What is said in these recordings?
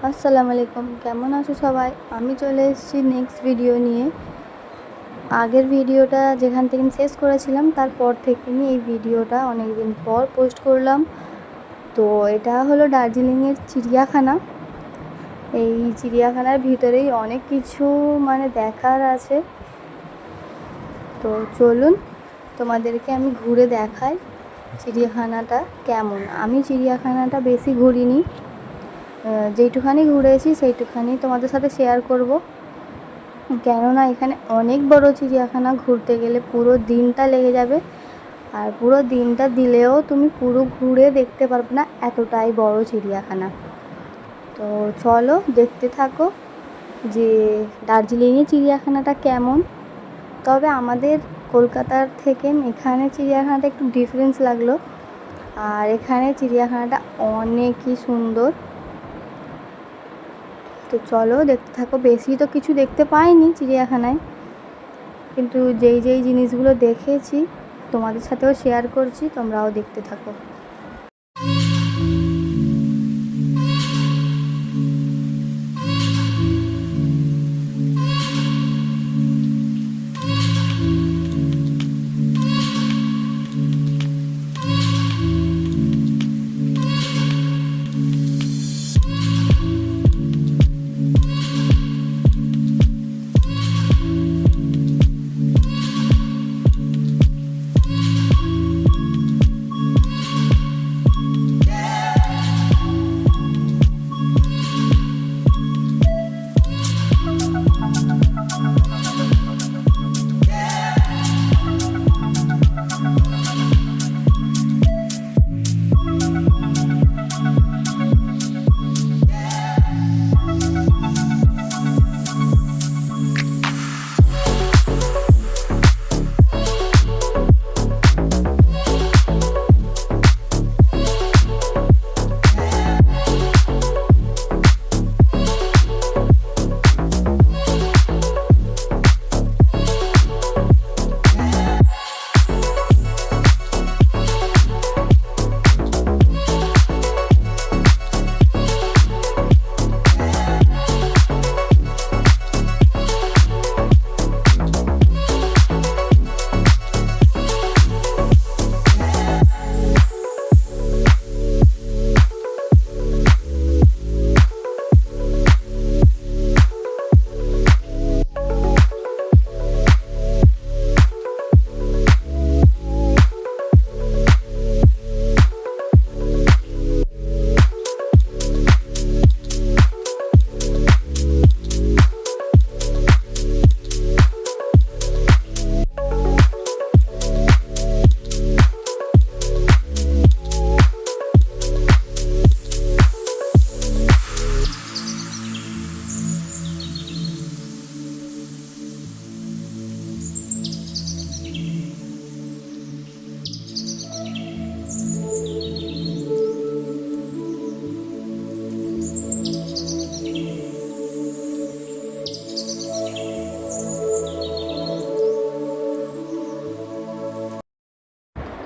আসসালামু আলাইকুম, কেমন আছো সবাই? আমি চলে এসেছি নেক্সট ভিডিও নিয়ে। আগের ভিডিওটা যেখান থেকে শেষ করেছিলাম তারপর থেকে নিয়ে এই ভিডিওটা অনেক দিন পর পোস্ট করলাম। তো এটা হলো দার্জিলিংয়ের চিড়িয়াখানা। এই চিড়িয়াখানার ভিতরেই অনেক কিছু দেখার আছে। তো চলুন তোমাদেরকে আমি ঘুরে দেখাই চিড়িয়াখানাটা কেমন। আমি চিড়িয়াখানাটা বেশি ঘুরিনি, যেইটুখানি ঘুরেছি সেইটুখানি তোমাদের সাথে শেয়ার করব। কেননা এখানে অনেক বড় চিড়িয়াখানা, ঘুরতে গেলে পুরো দিনটা লেগে যাবে, আর পুরো দিনটা দিলেও তুমি পুরো ঘুরে দেখতে পারবে না, এতটাই বড় চিড়িয়াখানা। তো চলো দেখতে থাকো যে দার্জিলিংয়ে চিড়িয়াখানাটা কেমন। তবে আমাদের কলকাতার থেকে এখানে চিড়িয়াখানাটা একটু ডিফারেন্স লাগলো, আর এখানে চিড়িয়াখানাটা অনেকই সুন্দর। তো চলো দেখতে থাকো। বেশি তো কিছু দেখতে পাইনি চিড়িয়াখানায়, কিন্তু যেই যেই জিনিসগুলো দেখেছি তোমাদের সাথেও শেয়ার করছি, তোমরাও দেখতে থাকো।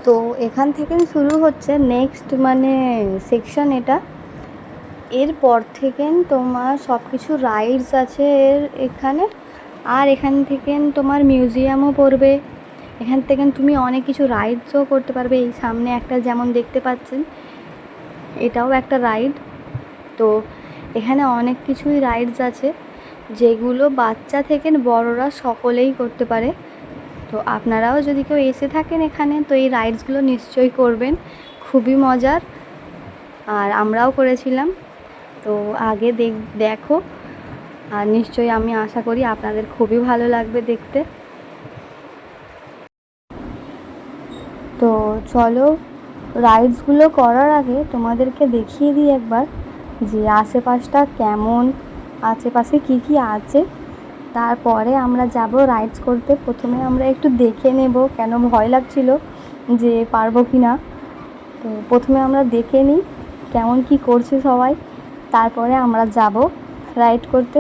তো এখান থেকে শুরু হচ্ছে নেক্সট সেকশন এটা। এরপর থেকে তোমার সব কিছু রাইডস আছে এখানে, আর এখান থেকে তোমার মিউজিয়ামও পড়বে। এখান থেকে তুমি অনেক কিছু রাইডসও করতে পারবে। এই সামনে একটা যেমন দেখতে পাচ্ছেন, এটাও একটা রাইড। তো এখানে অনেক কিছুই রাইডস আছে, যেগুলো বাচ্চা থেকে বড়রা সকলেই করতে পারে। তো আপনারাও যদি কেউ এসে থাকেন এখানে, তো এই রাইডসগুলো নিশ্চয়ই করবেন, খুবই মজার। আর আমরাও করেছিলাম। তো আগে দেখো, আর নিশ্চয়ই আমি আশা করি আপনাদের খুবই ভালো লাগবে দেখতে। তো চলো রাইডসগুলো করার আগে তোমাদেরকে দেখিয়ে দিই একবার যে আশেপাশটা কেমন, আশেপাশে কি কি আছে। তারপরে আমরা যাব রাইডস করতে। প্রথমে আমরা একটু দেখে নেব, কেন ভয় লাগছিল যে পারবো কি না। তো প্রথমে আমরা দেখে নিই কেমন কি করছে সবাই, তারপরে আমরা যাব রাইড করতে।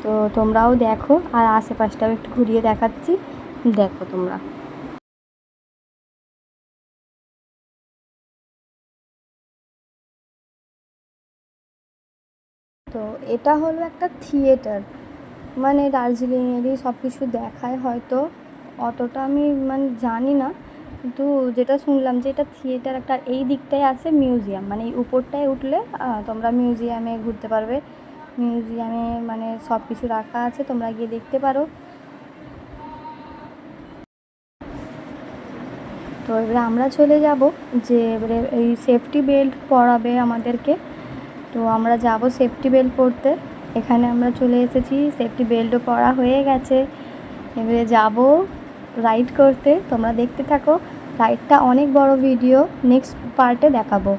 তো তোমরাও দেখো, আর আশেপাশটাও একটু ঘুরিয়ে দেখাচ্ছি, দেখো তোমরা। তো এটা হলো একটা থিয়েটার, মানে দার্জিলিংয়েরই সব কিছু দেখায় হয়তো, অতটা আমি মানে জানি না, কিন্তু যেটা শুনলাম যে এটা থিয়েটার একটা। এই দিকটায় আছে মিউজিয়াম, মানে এই উপরটায় উঠলে তোমরা মিউজিয়ামে ঘুরতে পারবে। মিউজিয়ামে মানে সব কিছু রাখা আছে, তোমরা গিয়ে দেখতে পারো। তো এবারে আমরা চলে যাব, যে এবারে এই সেফটি বেল্ট পরাবে আমাদেরকে। তো আমরা যাব সেফটি বেল্ট পরতে। এখানে আমরা চলে এসেছি, সেফটি বেল্টও পরা হয়ে গেছে। এবারে যাব রাইড করতে, তোমরা দেখতে থাকো। রাইডটা অনেক বড়, ভিডিও নেক্সট পার্টে দেখাবো।